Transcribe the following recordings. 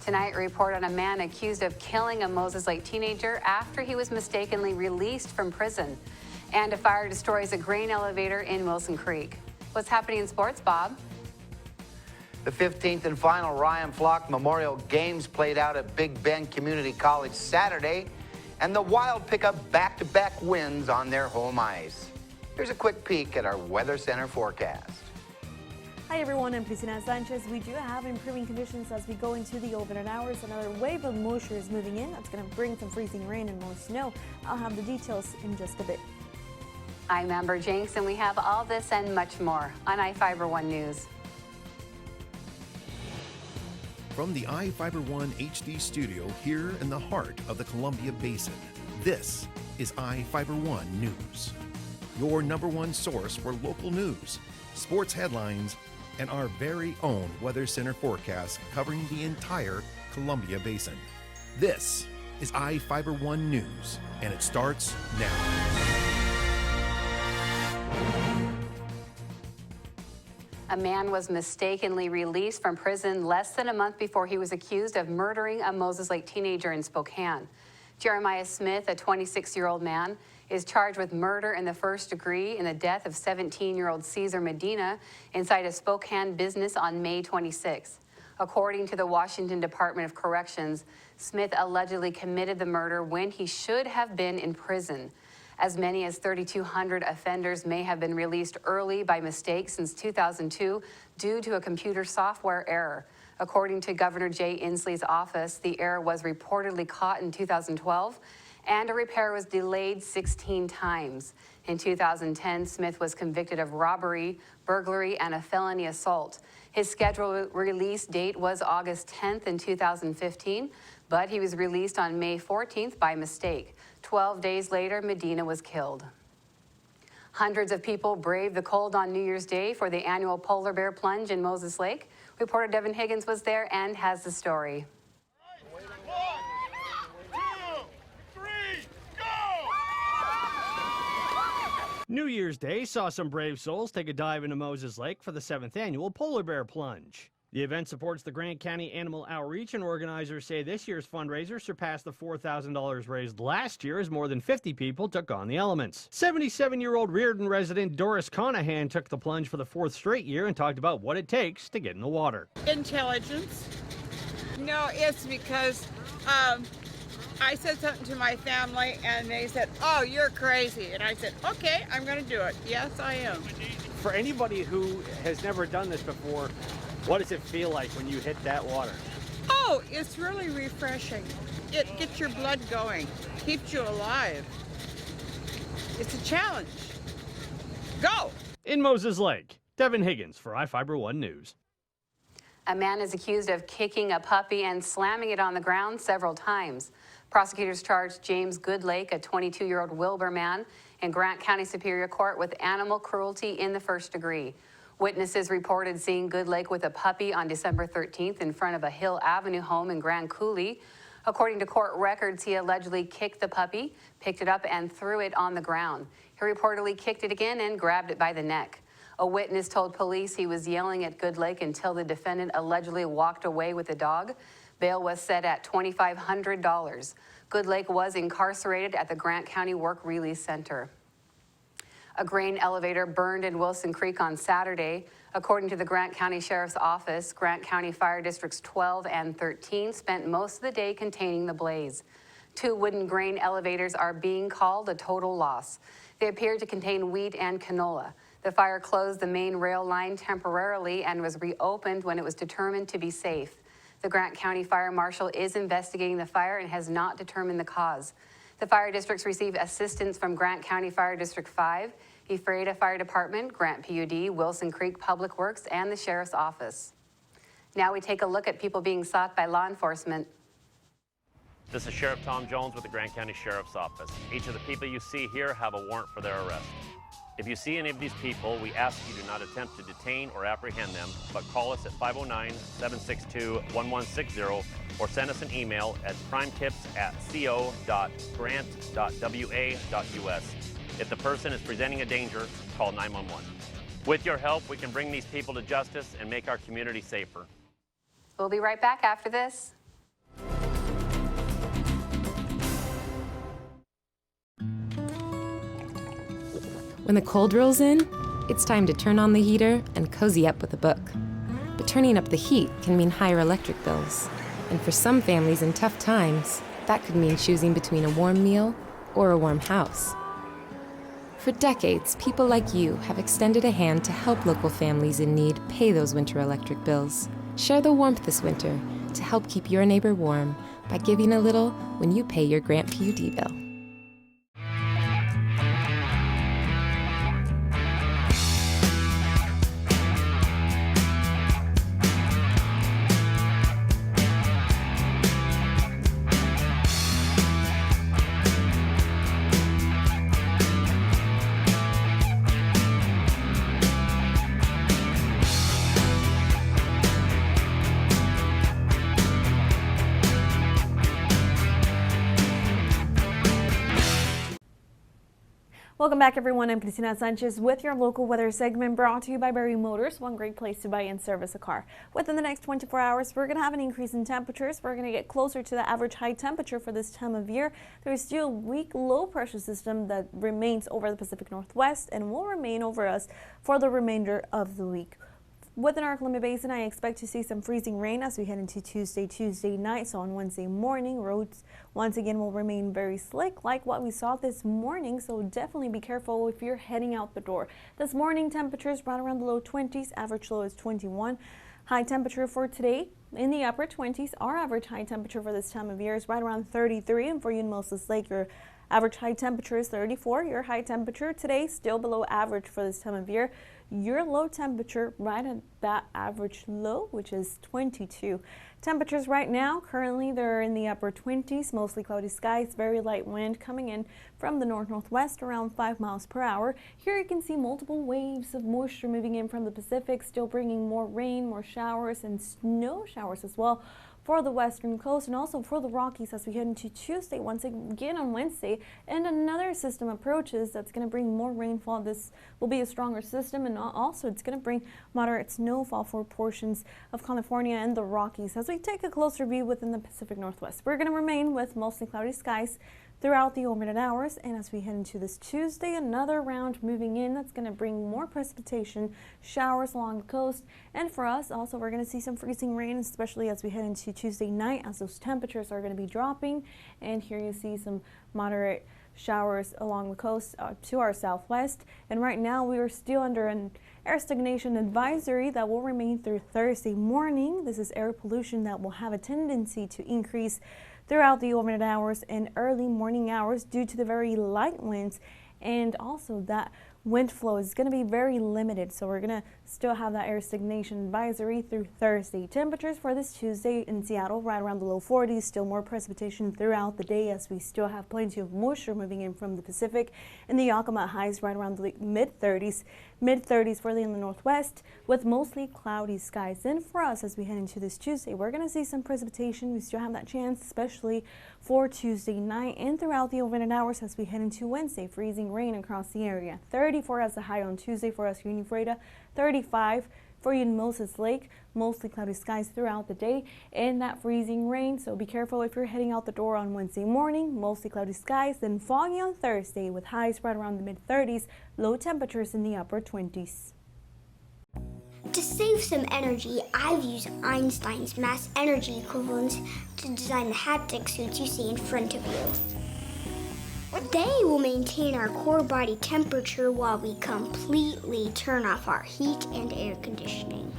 Tonight, a report on a man accused of killing a Moses Lake teenager after he was mistakenly released from prison. And a fire destroys a grain elevator in Wilson Creek. What's happening in sports, Bob? The 15th and final Ryan Flock Memorial Games played out at Big Bend Community College Saturday, and the Wild pick up back-to-back wins on their home ice. Here's a quick peek at our Weather Center forecast. Hi everyone, I'm Cristina Sanchez. We do have improving conditions as we go into the overnight hours. Another wave of moisture is moving in. That's going to bring some freezing rain and more snow. I'll have the details in just a bit. I'm Amber Jenks, and we have all this and much more on iFIBER 1 News. From the iFIBER 1 HD studio here in the heart of the Columbia Basin, this is iFIBER 1 News. Your #1 source for local news, sports headlines, and our very own Weather Center forecast covering the entire Columbia Basin. This is iFIBER 1 News, and it starts now. A man was mistakenly released from prison less than a month before he was accused of murdering a Moses Lake teenager in Spokane. Jeremiah Smith, a 26-year-old man, is charged with murder in the first degree in the death of 17-year-old Cesar Medina inside a Spokane business on May 26. According to the Washington Department of Corrections, Smith allegedly committed the murder when he should have been in prison. As many as 3,200 offenders may have been released early by mistake since 2002 due to a computer software error. According to Governor Jay Inslee's office, the error was reportedly caught in 2012, and a repair was delayed 16 times. In 2010, Smith was convicted of robbery, burglary, and a felony assault. His scheduled release date was August 10th in 2015, but he was released on May 14th by mistake. 12 days later, Medina was killed. Hundreds of people braved the cold on New Year's Day for the annual polar bear plunge in Moses Lake. Reporter Devin Higgins was there and has the story. 1, 2, 3, go! New Year's Day saw some brave souls take a dive into Moses Lake for the 7th annual polar bear plunge. The event supports the Grant County Animal Outreach, and organizers say this year's fundraiser surpassed the $4,000 raised last year as more than 50 people took on the elements. 77-year-old Reardon resident Doris Conahan took the plunge for the 4th straight year and talked about what it takes to get in the water. Intelligence. No, it's because I said something to my family and they said, "Oh, you're crazy." And I said, "Okay, I'm going to do it." Yes, I am. For anybody who has never done this before, what does it feel like when you hit that water? Oh, it's really refreshing. It gets your blood going, keeps you alive. It's a challenge. Go! In Moses Lake, Devin Higgins for iFIBER 1 News. A man is accused of kicking a puppy and slamming it on the ground several times. Prosecutors charged James Goodlake, a 22-year-old Wilbur man, in Grant County Superior Court with animal cruelty in the first degree. Witnesses reported seeing Goodlake with a puppy on December 13th in front of a Hill Avenue home in Grand Coulee. According to court records, he allegedly kicked the puppy, picked it up, and threw it on the ground. He reportedly kicked it again and grabbed it by the neck. A witness told police he was yelling at Goodlake until the defendant allegedly walked away with the dog. Bail was set at $2,500. Goodlake was incarcerated at the Grant County Work Release Center. A grain elevator burned in Wilson Creek on Saturday. According to the Grant County Sheriff's Office, Grant County Fire Districts 12 and 13 spent most of the day containing the blaze. 2 wooden grain elevators are being called a total loss. They appear to contain wheat and canola. The fire closed the main rail line temporarily and was reopened when it was determined to be safe. The Grant County Fire Marshal is investigating the fire and has not determined the cause. The fire districts receive assistance from Grant County Fire District 5, Ephrata Fire Department, Grant PUD, Wilson Creek Public Works, and the Sheriff's Office. Now we take a look at people being sought by law enforcement. This is Sheriff Tom Jones with the Grant County Sheriff's Office. Each of the people you see here have a warrant for their arrest. If you see any of these people, we ask you do not attempt to detain or apprehend them, but call us at 509-762-1160 or send us an email at primetips@co.grant.wa.us. If the person is presenting a danger, call 911. With your help, we can bring these people to justice and make our community safer. We'll be right back after this. When the cold rolls in, it's time to turn on the heater and cozy up with a book. But turning up the heat can mean higher electric bills. And for some families in tough times, that could mean choosing between a warm meal or a warm house. For decades, people like you have extended a hand to help local families in need pay those winter electric bills. Share the warmth this winter to help keep your neighbor warm by giving a little when you pay your Grant PUD bill. Welcome back, everyone. I'm Cristina Sanchez with your local weather segment brought to you by Barry Motors, one great place to buy and service a car. Within the next 24 hours, we're going to have an increase in temperatures. We're going to get closer to the average high temperature for this time of year. There's still a weak low pressure system that remains over the Pacific Northwest and will remain over us for the remainder of the week. Within our Columbia Basin, I expect to see some freezing rain as we head into Tuesday night. So on Wednesday morning, roads once again will remain very slick like what we saw this morning. So definitely be careful if you're heading out the door. This morning, temperatures right around the low 20s. Average low is 21. High temperature for today in the upper 20s. Our average high temperature for this time of year is right around 33. And for you in Moses Lake, your average high temperature is 34. Your high temperature today still below average for this time of year. Your low temperature right at that average low, which is 22. Temperatures right now, currently they're in the upper 20s, mostly cloudy skies, very light wind coming in from the north-northwest around 5 miles per hour. Here you can see multiple waves of moisture moving in from the Pacific, still bringing more rain, more showers, and snow showers as well for the western coast and also for the Rockies as we head into Tuesday. Once again on Wednesday, and another system approaches that's going to bring more rainfall. This will be a stronger system, and also it's going to bring moderate snowfall for portions of California and the Rockies. As we take a closer view within the Pacific Northwest, we're going to remain with mostly cloudy skies throughout the overnight hours, and as we head into this Tuesday, another round moving in that's going to bring more precipitation, showers along the coast, and for us also we're going to see some freezing rain, especially as we head into Tuesday night as those temperatures are going to be dropping. And here you see some moderate showers along the coast to our southwest, and right now we are still under an air stagnation advisory that will remain through Thursday morning. This is air pollution that will have a tendency to increase throughout the overnight hours and early morning hours due to the very light winds, and also that wind flow is going to be very limited. So we're going to still have that air stagnation advisory through Thursday. Temperatures for this Tuesday in Seattle right around the low 40s, still more precipitation throughout the day as we still have plenty of moisture moving in from the Pacific. In the Yakima, highs right around the mid-30s for the inland northwest with mostly cloudy skies. And for us as we head into this Tuesday, we're going to see some precipitation. We still have that chance, especially for Tuesday night and throughout the overnight hours as we head into Wednesday. Freezing rain across the area. 34 as a high on Tuesday for us here in Ephrata, 35 for you in Moses Lake, mostly cloudy skies throughout the day and that freezing rain. So be careful if you're heading out the door on Wednesday morning, mostly cloudy skies, then foggy on Thursday with highs right around the mid-30s, low temperatures in the upper 20s. To save some energy, I've used Einstein's mass energy equivalents to design the haptic suits you see in front of you. They will maintain our core body temperature while we completely turn off our heat and air conditioning.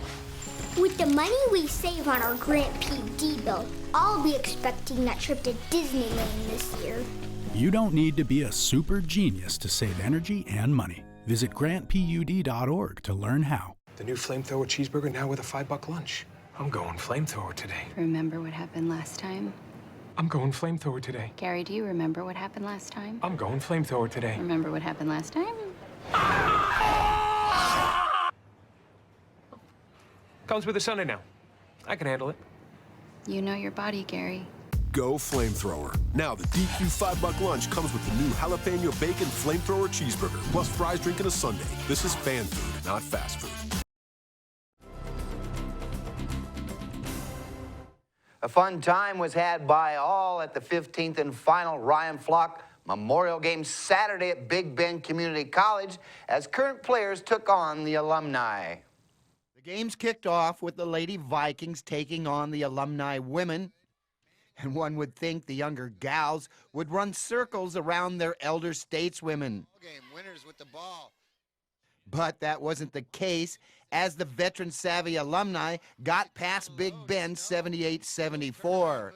With the money we save on our Grant PUD bill, I'll be expecting that trip to Disneyland this year. You don't need to be a super genius to save energy and money. Visit grantpud.org to learn how. The new flamethrower cheeseburger now with a $5 lunch. I'm going flamethrower today. Remember what happened last time? I'm going flamethrower today. Gary, do you remember what happened last time? I'm going flamethrower today. Remember what happened last time? Comes with a Sunday now. I can handle it. You know your body, Gary. Go flamethrower. Now the DQ $5 lunch comes with the new jalapeno bacon flamethrower cheeseburger, plus fries, drink, and a sundae. This is fan food, not fast food. A fun time was had by all at the 15th and final Ryan Flock Memorial game Saturday at Big Bend Community College as current players took on the alumni. The games kicked off with the Lady Vikings taking on the alumni women. And one would think the younger gals would run circles around their elder stateswomen. Game winners with the ball. But that wasn't the case, as the veteran-savvy alumni got past Big Bend 78-74.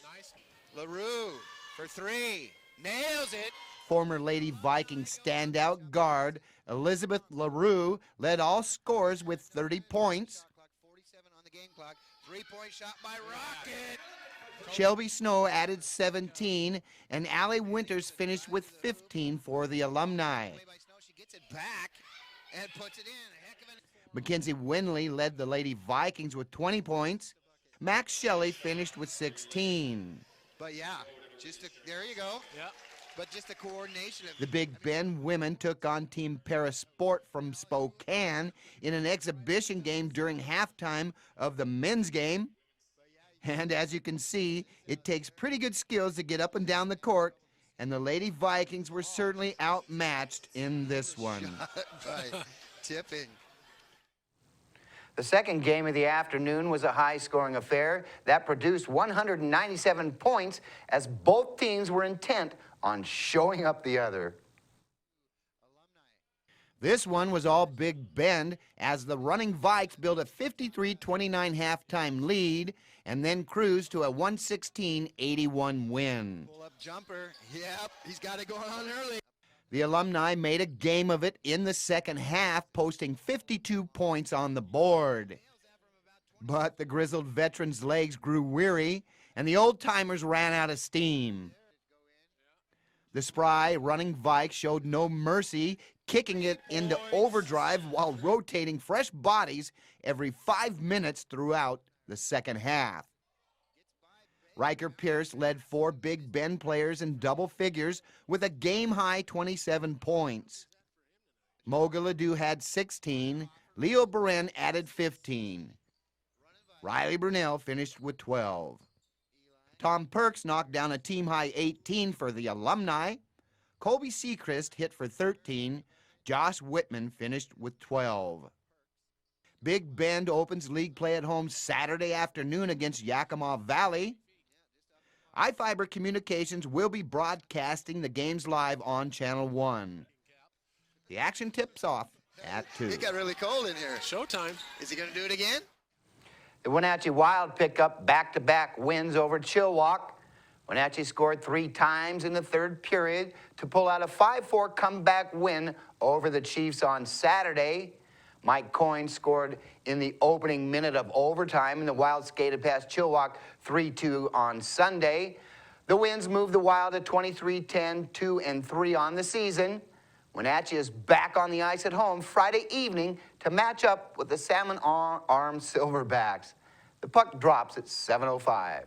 Nice. LaRue for three. Nails it. Former Lady Viking standout guard Elizabeth LaRue led all scores with 30 points. 47 on the game clock. 3-point shot by Rocket. Shelby Snow added 17, and Allie Winters finished with 15 for the alumni. She gets it back and puts it in. Mackenzie Winley led the Lady Vikings with 20 points. Max Shelley finished with 16. But yeah, there you go. Yeah. But just the coordination of The Big Bend women took on Team Parasport from Spokane in an exhibition game during halftime of the men's game. And as you can see, it takes pretty good skills to get up and down the court, and the Lady Vikings were certainly outmatched in this one. by tipping. The second game of the afternoon was a high-scoring affair that produced 197 points as both teams were intent on showing up the other. This one was all Big Bend as the running Vikes built a 53-29 halftime lead and then cruised to a 116-81 win. Pull-up jumper. Yep, he's got it going on early. The alumni made a game of it in the second half, posting 52 points on the board. But the grizzled veterans' legs grew weary, and the old-timers ran out of steam. The spry running Vikes showed no mercy, kicking it into overdrive while rotating fresh bodies every 5 minutes throughout the second half. Riker Pierce led 4 Big Bend players in double figures with a game-high 27 points. Moga Ledoux had 16. Leo Beren added 15. Riley Brunell finished with 12. Tom Perks knocked down a team-high 18 for the alumni. Colby Seacrest hit for 13. Josh Whitman finished with 12. Big Bend opens league play at home Saturday afternoon against Yakima Valley. iFIBER Communications will be broadcasting the games live on Channel 1. The action tips off at 2. It got really cold in here. Showtime. Is he going to do it again? The Wenatchee Wild pick up back-to-back wins over Chilliwack. Wenatchee scored 3 times in the third period to pull out a 5-4 comeback win over the Chiefs on Saturday. Mike Coyne scored in the opening minute of overtime, and the Wild skated past Chilliwack 3-2 on Sunday. The wins moved the Wild to 23-10, 2-3 on the season. Wenatchee is back on the ice at home Friday evening to match up with the salmon-armed Silverbacks. The puck drops at 7:05.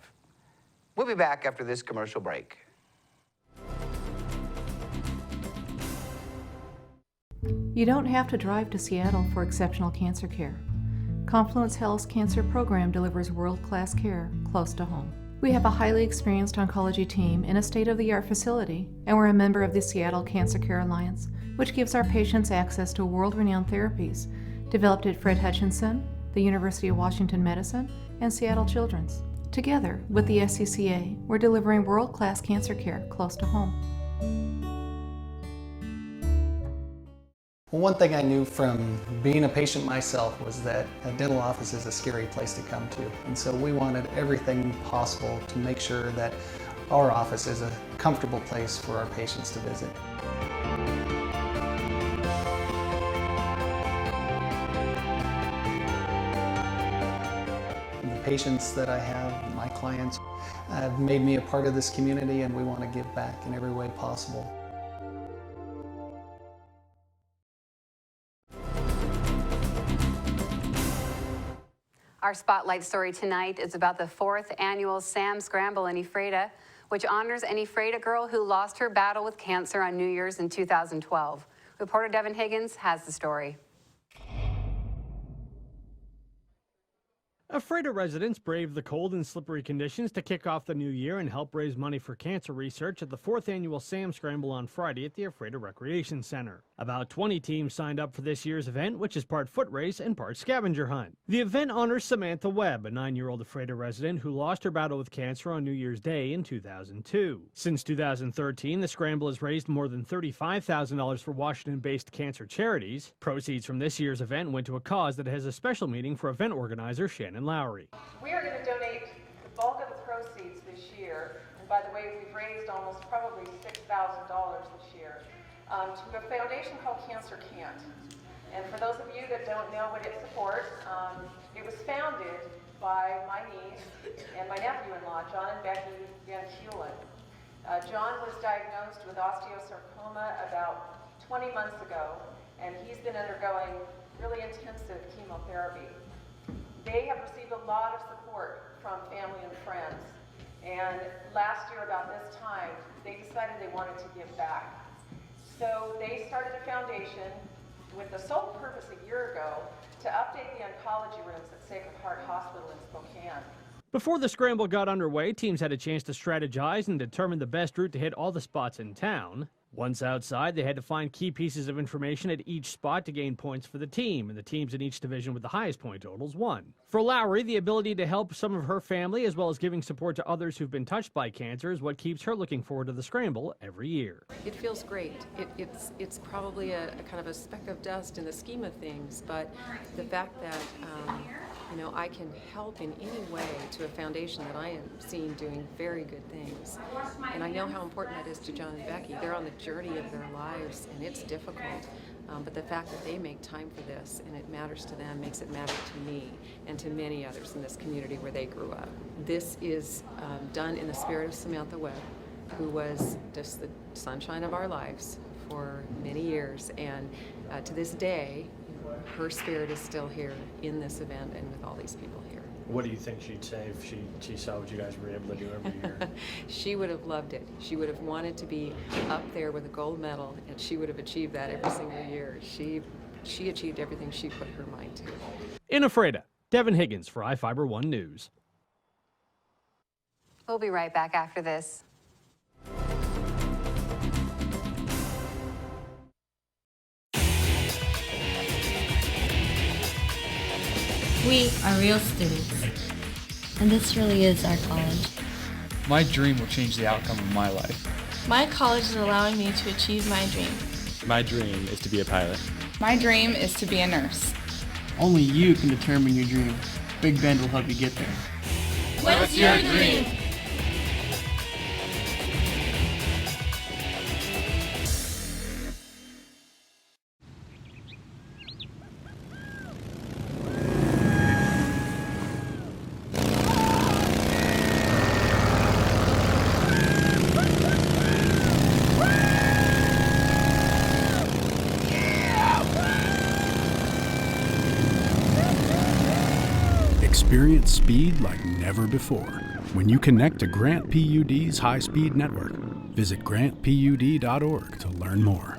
We'll be back after this commercial break. You don't have to drive to Seattle for exceptional cancer care. Confluence Health's cancer program delivers world-class care close to home. We have a highly experienced oncology team in a state-of-the-art facility, and we're a member of the Seattle Cancer Care Alliance, which gives our patients access to world-renowned therapies developed at Fred Hutchinson, the University of Washington Medicine, and Seattle Children's. Together with the SCCA, we're delivering world-class cancer care close to home. Well, one thing I knew from being a patient myself was that a dental office is a scary place to come to. And so we wanted everything possible to make sure that our office is a comfortable place for our patients to visit. The patients that I have, my clients, have made me a part of this community, and we want to give back in every way possible. Our spotlight story tonight is about the 4th annual Sam Scramble in Ephrata, which honors an Ephrata girl who lost her battle with cancer on New Year's in 2012. Reporter Devin Higgins has the story. Ephrata residents braved the cold and slippery conditions to kick off the new year and help raise money for cancer research at the 4th annual Sam Scramble on Friday at the Ephrata Recreation Center. About 20 teams signed up for this year's event, which is part foot race and part scavenger hunt. The event honors Samantha Webb, a 9-year-old Ephrata resident who lost her battle with cancer on New Year's Day in 2002. Since 2013, the Scramble has raised more than $35,000 for Washington-based cancer charities. Proceeds from this year's event went to a cause that has a special meaning for event organizer Shannon Lowry. We are going to donate the bulk of the proceeds this year, and by the way, we've raised almost probably $6,000 this year, to a foundation called Cancer Can't. And for those of you that don't know what it supports, it was founded by my niece and my nephew-in-law, John and Becky Van Heulen. John was diagnosed with osteosarcoma about 20 months ago, and he's been undergoing really intensive chemotherapy. They have received a lot of support from family and friends, and last year about this time, they decided they wanted to give back. So they started a foundation with the sole purpose a year ago to update the oncology rooms at Sacred Heart Hospital in Spokane. Before the scramble got underway, teams had a chance to strategize and determine the best route to hit all the spots in town. Once outside, they had to find key pieces of information at each spot to gain points for the team, and the teams in each division with the highest point totals won. For Lowry, the ability to help some of her family as well as giving support to others who've been touched by cancer is what keeps her looking forward to the scramble every year. It feels great. It's probably a kind of a speck of dust in the scheme of things, but the fact that you know, I can help in any way to a foundation that I am seeing doing very good things. And I know how important that is to John and Becky. They're on the journey of their lives, and it's difficult. But the fact that they make time for this and it matters to them makes it matter to me and to many others in this community where they grew up. This is done in the spirit of Samantha Webb, who was just the sunshine of our lives for many years. And to this day, her spirit is still here in this event and with all these people here. What do you think she'd say if she saw what you guys were able to do every year? She would have loved it. She would have wanted to be up there with a gold medal, and she would have achieved that every single year. She achieved everything she put her mind to. In Ephrata, Devin Higgins for iFIBER 1 News. We'll be right back after this. We are real students, and this really is our college. My dream will change the outcome of my life. My college is allowing me to achieve my dream. My dream is to be a pilot. My dream is to be a nurse. Only you can determine your dream. Big Bend will help you get there. What's your dream? Experience speed like never before when you connect to Grant PUD's high-speed network. Visit grantpud.org to learn more.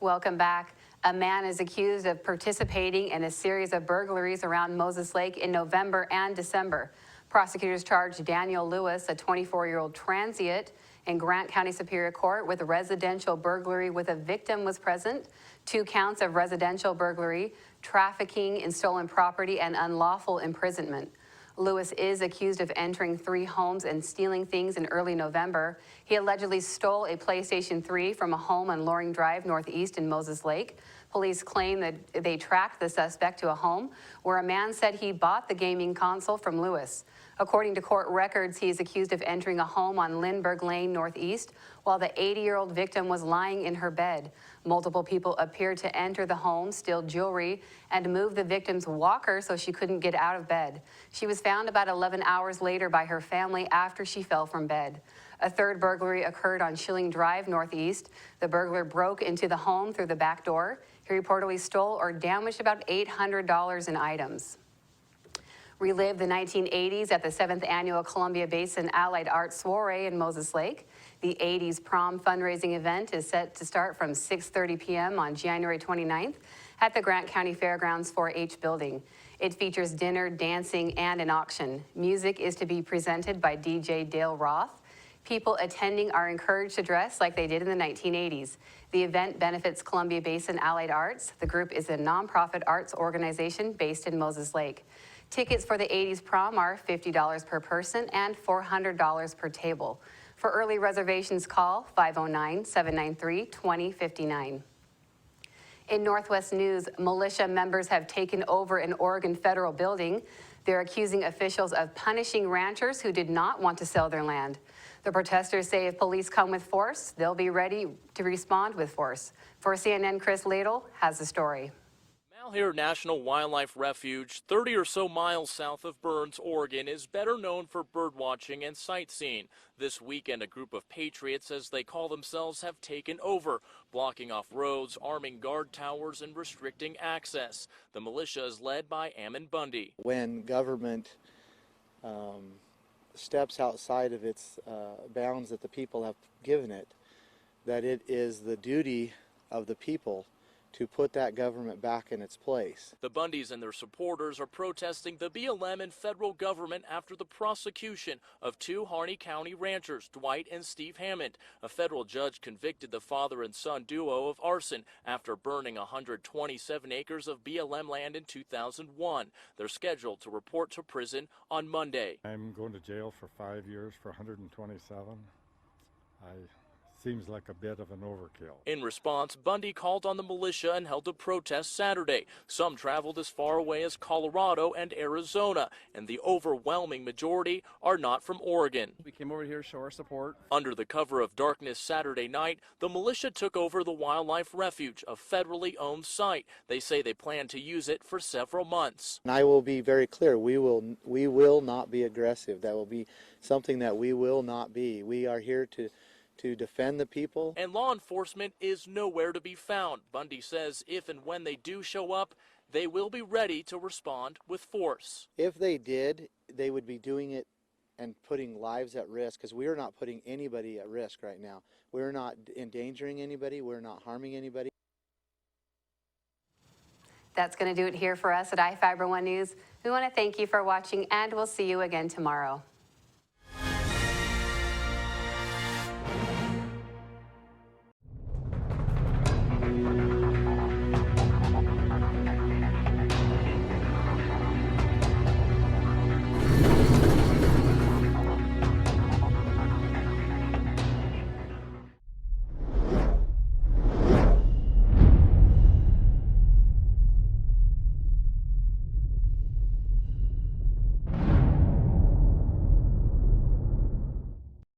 Welcome back. A man is accused of participating in a series of burglaries around Moses Lake in November and December. Prosecutors charged Daniel Lewis, a 24-year-old transient, in Grant County Superior Court with a residential burglary with a victim was present, 2 counts of residential burglary, trafficking in stolen property, and unlawful imprisonment. Lewis is accused of entering 3 homes and stealing things in early November. He allegedly stole a PlayStation 3 from a home on Loring Drive Northeast in Moses Lake. Police claim that they tracked the suspect to a home where a man said he bought the gaming console from Lewis. According to court records, he is accused of entering a home on Lindbergh Lane Northeast while the 80-year-old victim was lying in her bed. Multiple people appeared to enter the home, steal jewelry, and move the victim's walker so she couldn't get out of bed. She was found about 11 hours later by her family after she fell from bed. A third burglary occurred on Schilling Drive Northeast. The burglar broke into the home through the back door. He reportedly stole or damaged about $800 in items. Relive the 1980s at the 7th Annual Columbia Basin Allied Arts Soiree in Moses Lake. The 80s Prom fundraising event is set to start from 6:30 p.m. on January 29th at the Grant County Fairgrounds 4-H building. It features dinner, dancing, and an auction. Music is to be presented by DJ Dale Roth. People attending are encouraged to dress like they did in the 1980s. The event benefits Columbia Basin Allied Arts. The group is a nonprofit arts organization based in Moses Lake. Tickets for the 80s Prom are $50 per person and $400 per table. For early reservations, call 509-793-2059. In Northwest News, militia members have taken over an Oregon federal building. They're accusing officials of punishing ranchers who did not want to sell their land. The protesters say if police come with force, they'll be ready to respond with force. For CNN, Chris Ladle has the story. Malheur National Wildlife Refuge, 30 or so miles south of Burns, Oregon, is better known for birdwatching and sightseeing. This weekend, a group of patriots, as they call themselves, have taken over, blocking off roads, arming guard towers, and restricting access. The militia is led by Ammon Bundy. When government steps outside of its bounds that the people have given it, that it is the duty of the people to put that government back in its place. The Bundys and their supporters are protesting the BLM and federal government after the prosecution of 2 Harney County ranchers, Dwight and Steve Hammond. A federal judge convicted the father and son duo of arson after burning 127 acres of BLM land in 2001. They're scheduled to report to prison on Monday. I'm going to jail for 5 years for 127. Seems like a bit of an overkill. In response, Bundy called on the militia and held a protest Saturday. Some traveled as far away as Colorado and Arizona, and the overwhelming majority are not from Oregon. We came over here to show our support. Under the cover of darkness Saturday night, the militia took over the Wildlife Refuge, a federally owned site. They say they plan to use it for several months. And I will be very clear, we will not be aggressive. That will be something that we will not be. We are here to defend the people. And law enforcement is nowhere to be found. Bundy says if and when they do show up, they will be ready to respond with force. If they did, they would be doing it and putting lives at risk, because we are not putting anybody at risk right now. We're not endangering anybody. We're not harming anybody. That's going to do it here for us at iFIBER 1 News. We want to thank you for watching, and we'll see you again tomorrow.